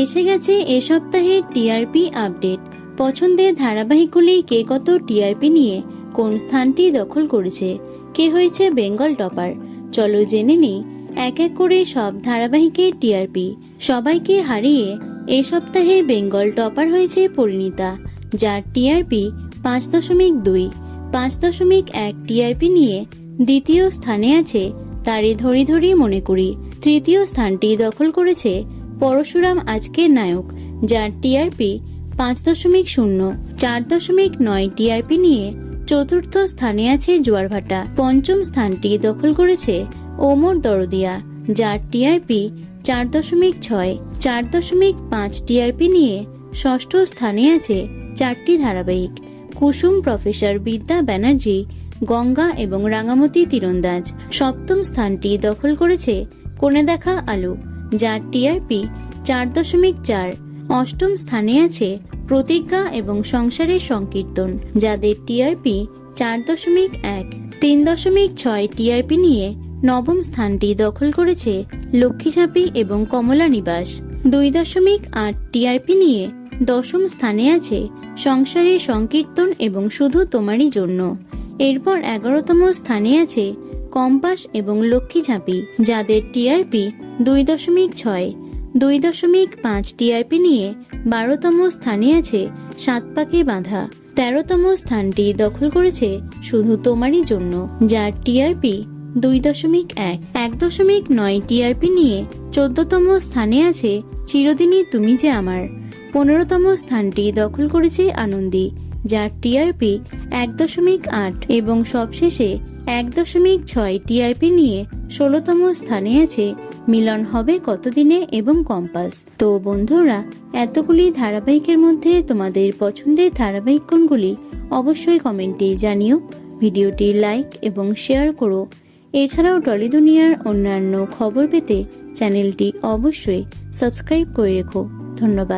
এসে গেছে এ সপ্তাহের টিআরপি আপডেট। পছন্দের ধারাবাহিকগুলি কে কত টিআরপি নিয়ে কোন স্থানটি দখল করেছে, কে হয়েছে বেঙ্গল টপার, চলো জেনে নিই এক এক করে সব ধারাবাহিকের টিআরপি। সবাইকে হারিয়ে এ সপ্তাহে বেঙ্গল টপার হয়েছে পরিণীতা, যার টিআরপি 5.2। 5.1 টিআরপি নিয়ে দ্বিতীয় স্থানে আছে তারে ধরি ধরি মনে করি। তৃতীয় স্থানটি দখল করেছে পরশুরাম আজকের নায়ক, যার টিআরপি 5.0। 4.9 টিআরপি নিয়ে চতুর্থ স্থানে আছে জোয়ারভাটা। পঞ্চম স্থানটি দখল করেছে ওমর দরদিয়া, যার টিআরপি 4.6। 4.5 টিআরপি নিয়ে ষষ্ঠ স্থানে আছে চারটি ধারাবাহিক, কুসুম, প্রফেসর বিদ্যা ব্যানার্জি, গঙ্গা এবং রাঙামতি তীরন্দাজ। সপ্তম স্থানটি দখল করেছে কোণে দেখা আলো, যার টিআরপি 4.4। অষ্টম স্থানে আছে প্রতিজ্ঞা এবং সংসারের সংকীর্তন, যাদের টিআরপি 4.1। 3.6 টিআরপি নিয়ে নবম স্থানটি দখল করেছে লক্ষ্মীছাপি এবং কমলা নিবাস। 2.8 টিআরপি নিয়ে দশম স্থানে আছে সংসারের সংকীর্তন এবং শুধু তোমারই জন্য। এরপর 11তম স্থানে আছে কম্পাস এবং লক্ষ্মীছাপি, যাদের টিআরপি 2.6। 2.5 টিআরপি নিয়ে 12তম স্থানে আছে সাত পাকে বাঁধা। 13তম স্থানটি দখল করেছে শুধু তোমারই জন্য, যার টিআরপি 2.1। 1.9 টিআরপি নিয়ে 14তম স্থানে আছে চিরদিনই তুমি যে আমার। 15তম স্থানটি দখল করেছে আনন্দী, যার টিআরপি 1.8। এবং সবশেষে 1.6 টিআরপি নিয়ে 16তম স্থানে আছে মিলন হবে কতদিনে এবং কম্পাস। তো বন্ধুরা, এতগুলি ধারাবাহিকের মধ্যে তোমাদের পছন্দের ধারাবাহিক কোনগুলি অবশ্যই কমেন্টে জানিও। ভিডিওটি লাইক এবং শেয়ার করো। এছাড়াও টলি দুনিয়ার অন্যান্য খবর পেতে চ্যানেলটি অবশ্যই সাবস্ক্রাইব করে রেখো। ধন্যবাদ।